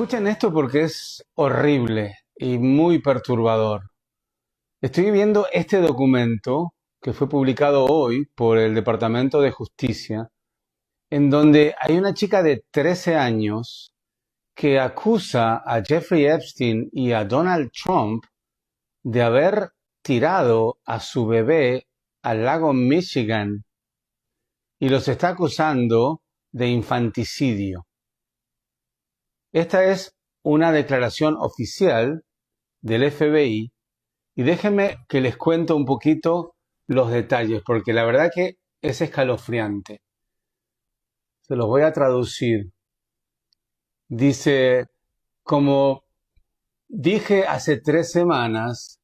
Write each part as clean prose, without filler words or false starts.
Escuchen esto porque es horrible y muy perturbador. Estoy viendo este documento que fue publicado hoy por el Departamento de Justicia, en donde hay una chica de 13 años que acusa a Jeffrey Epstein y a Donald Trump de haber tirado a su bebé al lago Michigan y los está acusando de infanticidio. Esta es una declaración oficial del FBI y déjenme que les cuento un poquito los detalles porque la verdad que es escalofriante. Se los voy a traducir. Dice, como dije hace 3 semanas,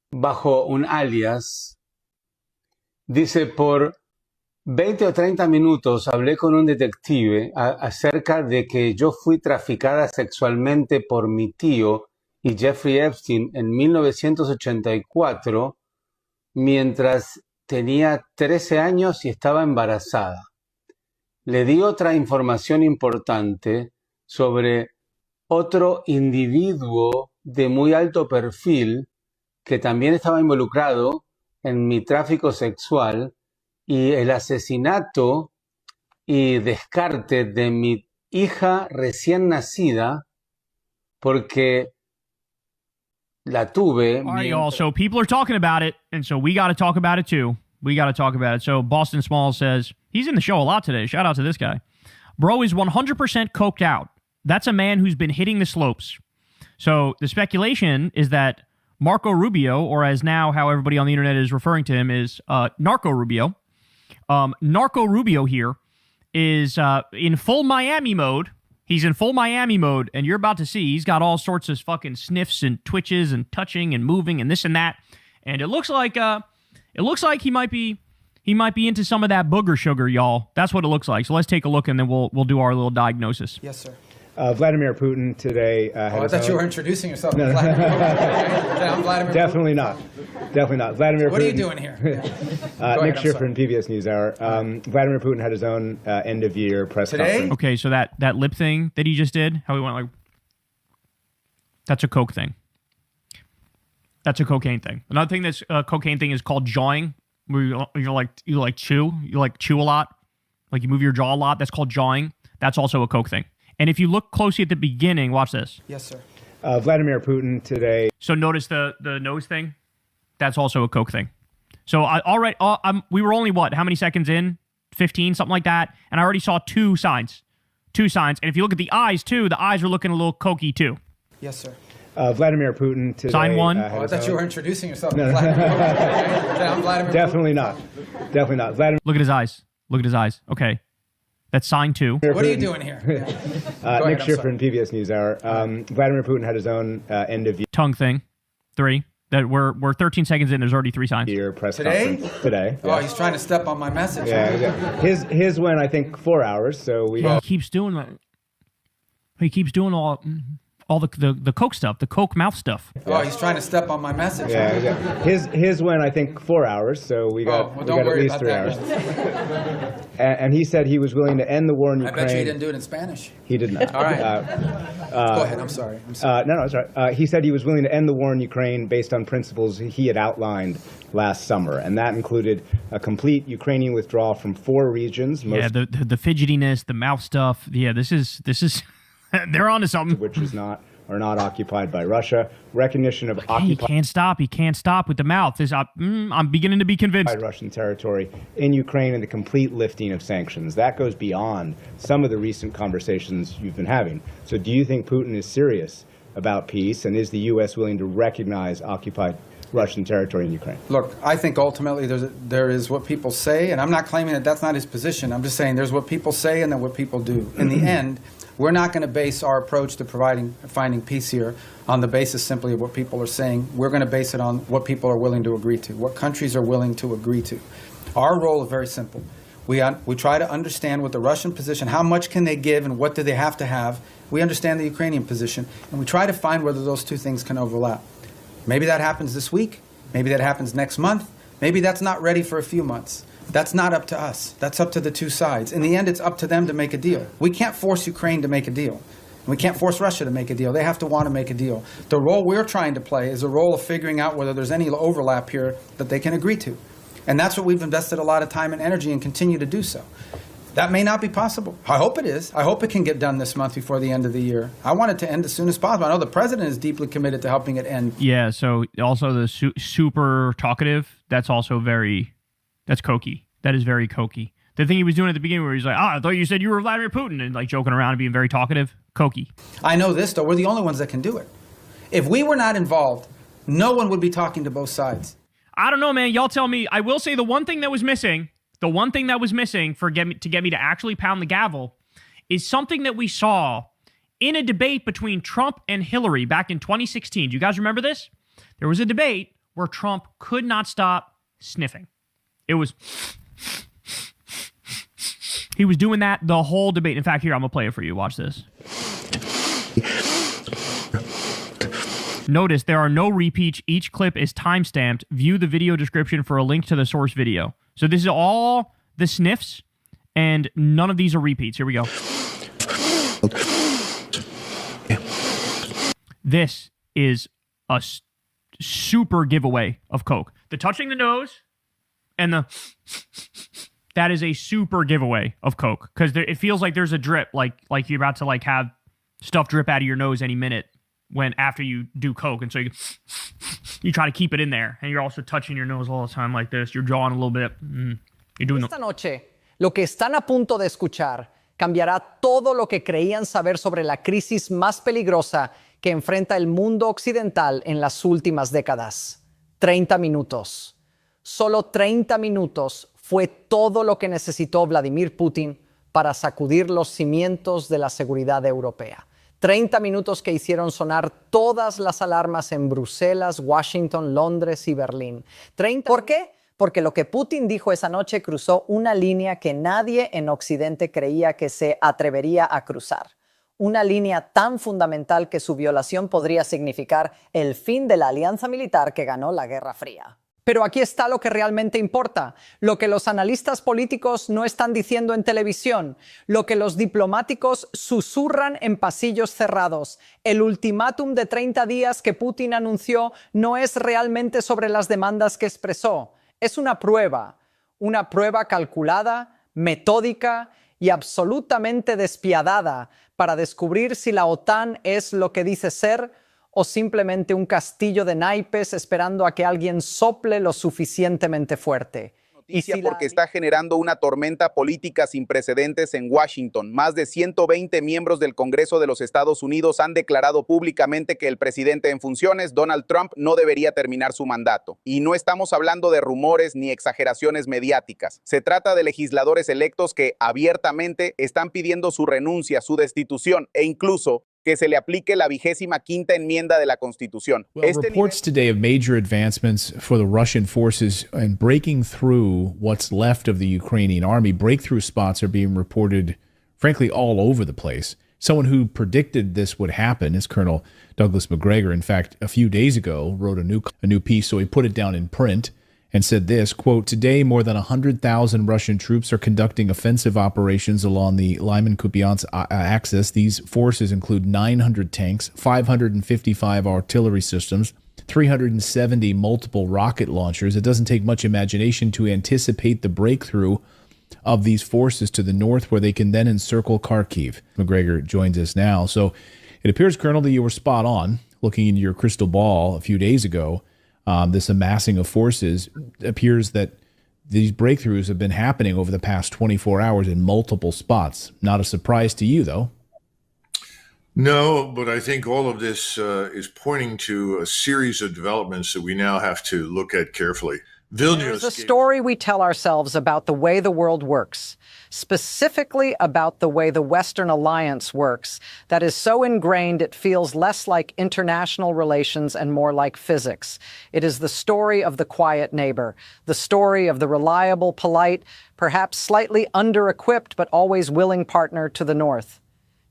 bajo un alias, dice, por 20 o 30 minutos hablé con un detective acerca de que yo fui traficada sexualmente por mi tío y Jeffrey Epstein en 1984 mientras tenía 13 años y estaba embarazada. Le di otra información importante sobre otro individuo de muy alto perfil que también estaba involucrado en mi tráfico sexual y el asesinato y descarte de mi hija recién nacida porque la tuve. All right, y'all. So people are talking about it, and so we got to talk about it too. We got to talk about it. So Boston Smalls says, he's in the show a lot today. Shout out to this guy. Bro is 100% coked out. That's a man who's been hitting the slopes. So the speculation is that Marco Rubio, or as now how everybody on the internet is referring to him, is Narco Rubio. Narco Rubio here is in full Miami mode. He's in full Miami mode, and you're about to see he's got all sorts of fucking sniffs and twitches and touching and moving and this and that. And it looks like he might be into some of that booger sugar, y'all. That's what it looks like. So let's take a look, and then we'll do our little diagnosis. Yes, sir. Vladimir Putin today. I thought you were introducing yourself. No. Vladimir Definitely Putin. not. Definitely not. Vladimir What Putin. are you doing here? Nick Schifrin, PBS NewsHour. Vladimir Putin had his own end-of-year press conference. Okay, so that lip thing that he just did, how he went like, that's a coke thing. That's a cocaine thing. Another thing that's a cocaine thing is called jawing, where you chew a lot, like you move your jaw a lot. That's called jawing. That's also a coke thing. And if you look closely at the beginning, watch this. Yes, sir. Vladimir Putin today. So notice the nose thing. That's also a coke thing. So we were only how many seconds in? 15, something like that. And I already saw two signs. And if you look at the eyes too, the eyes are looking a little cokey too. Yes, sir. Vladimir Putin today. Sign one. I thought you were introducing yourself. No. Vladimir Definitely not. Definitely not. Vladimir. Look at his eyes. Okay. That's sign 2. What are you doing here? Nick Schifrin, PBS NewsHour. Vladimir Putin had his own end-of-year tongue thing. 3. That we're 13 seconds in. There's already 3 signs. Press Today? conference today. Oh, he's trying to step on my message. Yeah. His went, I think, 4 hours. So we. He keeps doing that. He keeps doing all the coke stuff, the coke mouth stuff. Oh, he's trying to step on my message. Yeah. His went, I think, 4 hours. So we got at least 3 hours. And he said he was willing to end the war in Ukraine. I bet you he didn't do it in Spanish. He did not. All right. Go ahead. I'm sorry. No, it's all right. He said he was willing to end the war in Ukraine based on principles he had outlined last summer, and that included a complete Ukrainian withdrawal from 4 regions. The fidgetiness, the mouth stuff. Yeah, this is they're onto something. Which are not occupied by Russia. Recognition of occupied. He can't stop with the mouth. I'm beginning to be convinced. Russian territory in Ukraine and the complete lifting of sanctions. That goes beyond some of the recent conversations you've been having. So do you think Putin is serious about peace, and is the U.S. willing to recognize occupied Russian territory in Ukraine? Look, I think ultimately there is what people say, and I'm not claiming that that's not his position. I'm just saying there's what people say and then what people do. In the end, we're not going to base our approach to finding peace here on the basis simply of what people are saying. We're going to base it on what people are willing to agree to, what countries are willing to agree to. Our role is very simple. We try to understand what the Russian position, how much can they give and what do they have to have. We understand the Ukrainian position, and we try to find whether those two things can overlap. Maybe that happens this week. Maybe that happens next month. Maybe that's not ready for a few months. That's not up to us. That's up to the two sides. In the end, it's up to them to make a deal. We can't force Ukraine to make a deal. We can't force Russia to make a deal. They have to want to make a deal. The role we're trying to play is a role of figuring out whether there's any overlap here that they can agree to. And that's what we've invested a lot of time and energy and continue to do so. That may not be possible. I hope it is. I hope it can get done this month before the end of the year. I want it to end as soon as possible. I know the president is deeply committed to helping it end. Yeah, so also the super talkative, that's also that's cokey. That is very cokey. The thing he was doing at the beginning where he's like, I thought you said you were Vladimir Putin, and like joking around and being very talkative, cokey. I know this, though. We're the only ones that can do it. If we were not involved, no one would be talking to both sides. I don't know, man. Y'all tell me. I will say the one thing that was missing to get me to actually pound the gavel is something that we saw in a debate between Trump and Hillary back in 2016. Do you guys remember this? There was a debate where Trump could not stop sniffing. He was doing that the whole debate. In fact, here, I'm going to play it for you. Watch this. Notice there are no repeats. Each clip is timestamped. View the video description for a link to the source video. So this is all the sniffs, and none of these are repeats. Here we go. This is a super giveaway of Coke. The touching the nose and that is a super giveaway of Coke, because it feels like there's a drip, like you're about to like have stuff drip out of your nose any minute after you do Coke, and so you try to keep it in there, and you're also touching your nose all the time like this. You're jawing a little bit. You're doing. Esta noche, lo que están a punto de escuchar cambiará todo lo que creían saber sobre la crisis más peligrosa que enfrenta el mundo occidental en las últimas décadas. 30 minutos. Solo 30 minutos fue todo lo que necesitó Vladimir Putin para sacudir los cimientos de la seguridad europea. 30 minutos que hicieron sonar todas las alarmas en Bruselas, Washington, Londres y Berlín. ¿Por qué? Porque lo que Putin dijo esa noche cruzó una línea que nadie en Occidente creía que se atrevería a cruzar. Una línea tan fundamental que su violación podría significar el fin de la alianza militar que ganó la Guerra Fría. Pero aquí está lo que realmente importa, lo que los analistas políticos no están diciendo en televisión, lo que los diplomáticos susurran en pasillos cerrados. El ultimátum de 30 días que Putin anunció no es realmente sobre las demandas que expresó. Es una prueba calculada, metódica y absolutamente despiadada para descubrir si la OTAN es lo que dice ser o simplemente un castillo de naipes esperando a que alguien sople lo suficientemente fuerte. Porque está generando una tormenta política sin precedentes en Washington. Más de 120 miembros del Congreso de los Estados Unidos han declarado públicamente que el presidente en funciones, Donald Trump, no debería terminar su mandato. Y no estamos hablando de rumores ni exageraciones mediáticas. Se trata de legisladores electos que abiertamente están pidiendo su renuncia, su destitución e incluso que se le aplique la 25ª enmienda de la Constitución. Reports today of major advancements for the Russian forces and breaking through what's left of the Ukrainian army. Breakthrough spots are being reported, frankly, all over the place. Someone who predicted this would happen is Colonel Douglas Macgregor. In fact, a few days ago, wrote a new piece, so he put it down in print and said this, quote, "Today, more than 100,000 Russian troops are conducting offensive operations along the Lyman-Kupiansk axis. These forces include 900 tanks, 555 artillery systems, 370 multiple rocket launchers. It doesn't take much imagination to anticipate the breakthrough of these forces to the north, where they can then encircle Kharkiv." McGregor joins us now. So it appears, Colonel, that you were spot on looking into your crystal ball a few days ago. This amassing of forces appears that these breakthroughs have been happening over the past 24 hours in multiple spots. Not a surprise to you, though. No, but I think all of this is pointing to a series of developments that we now have to look at carefully. There's a story we tell ourselves about the way the world works, specifically about the way the Western alliance works, that is so ingrained it feels less like international relations and more like physics. It is the story of the quiet neighbor, the story of the reliable, polite, perhaps slightly under-equipped but always willing partner to the north.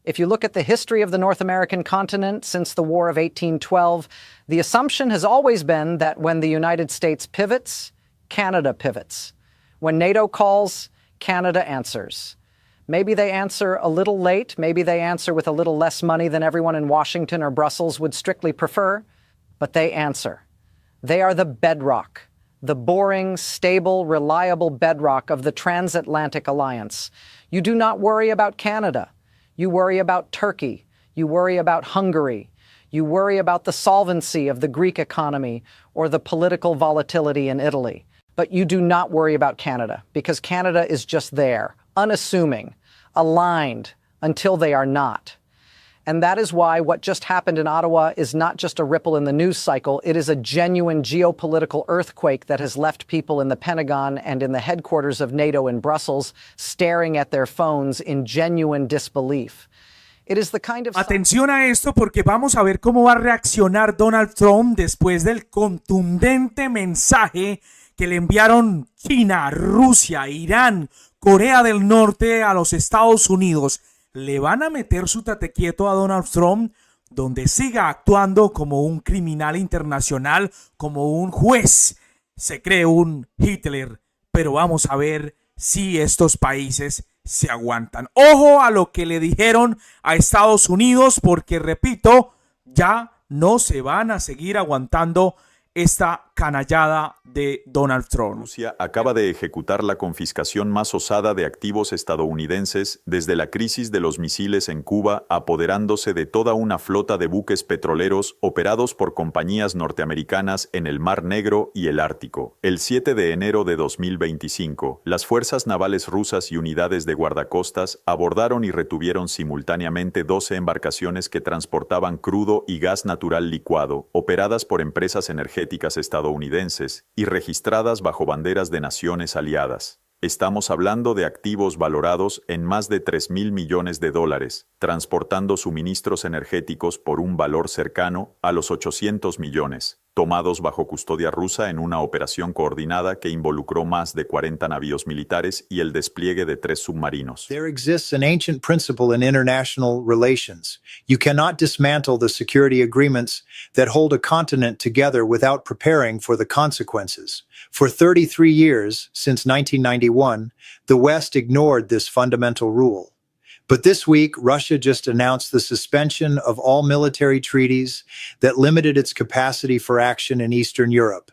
If you look at the history of the North American continent since the War of 1812, the assumption has always been that when the United States pivots, Canada pivots. When NATO calls, Canada answers. Maybe they answer a little late. Maybe they answer with a little less money than everyone in Washington or Brussels would strictly prefer. But they answer. They are the bedrock, the boring, stable, reliable bedrock of the transatlantic alliance. You do not worry about Canada. You worry about Turkey. You worry about Hungary. You worry about the solvency of the Greek economy or the political volatility in Italy. But you do not worry about Canada, because Canada is just there, unassuming, aligned, until they are not. And that is why what just happened in Ottawa is not just a ripple in the news cycle. It is a genuine geopolitical earthquake that has left people in the Pentagon and in the headquarters of NATO in Brussels staring at their phones in genuine disbelief. It is the kind of... Atención a esto, porque vamos a ver cómo va a reaccionar Donald Trump después del contundente mensaje que le enviaron China, Rusia, Irán, Corea del Norte a los Estados Unidos. Le van a meter su tate quieto a Donald Trump, donde siga actuando como un criminal internacional, como un juez. Se cree un Hitler, pero vamos a ver si estos países se aguantan. Ojo a lo que le dijeron a Estados Unidos, porque repito, ya no se van a seguir aguantando esta canallada de Donald Trump. Rusia acaba de ejecutar la confiscación más osada de activos estadounidenses desde la crisis de los misiles en Cuba, apoderándose de toda una flota de buques petroleros operados por compañías norteamericanas en el Mar Negro y el Ártico. El 7 de enero de 2025, las fuerzas navales rusas y unidades de guardacostas abordaron y retuvieron simultáneamente 12 embarcaciones que transportaban crudo y gas natural licuado, operadas por empresas energéticas estadounidenses y registradas bajo banderas de naciones aliadas. Estamos hablando de activos valorados en más de $3,000 millones, transportando suministros energéticos por un valor cercano a los 800 millones, tomados bajo custodia rusa en una operación coordinada que involucró más de 40 navíos militares y el despliegue de 3 submarinos. There exists an ancient principle in international relations. You cannot dismantle the security agreements that hold a continent together without preparing for the consequences. For 33 years, since 1991, the West ignored this fundamental rule. But this week, Russia just announced the suspension of all military treaties that limited its capacity for action in Eastern Europe.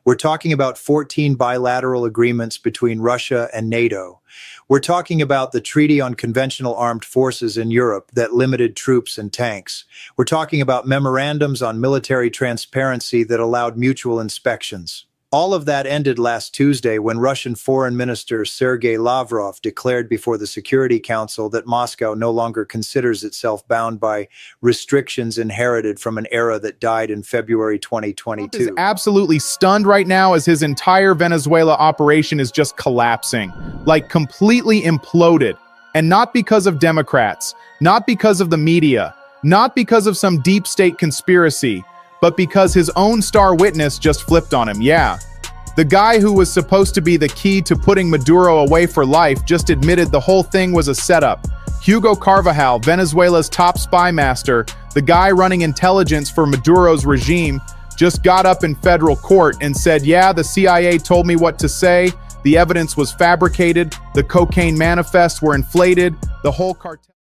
We're talking about 14 bilateral agreements between Russia and NATO. We're talking about the Treaty on Conventional Armed Forces in Europe that limited troops and tanks. We're talking about memorandums on military transparency that allowed mutual inspections. All of that ended last Tuesday when Russian Foreign Minister Sergei Lavrov declared before the Security Council that Moscow no longer considers itself bound by restrictions inherited from an era that died in February 2022. Trump is absolutely stunned right now as his entire Venezuela operation is just collapsing, like completely imploded. And not because of Democrats, not because of the media, not because of some deep state conspiracy, but because his own star witness just flipped on him, yeah. The guy who was supposed to be the key to putting Maduro away for life just admitted the whole thing was a setup. Hugo Carvajal, Venezuela's top spy master, the guy running intelligence for Maduro's regime, just got up in federal court and said, yeah, the CIA told me what to say, the evidence was fabricated, the cocaine manifests were inflated, the whole cartel...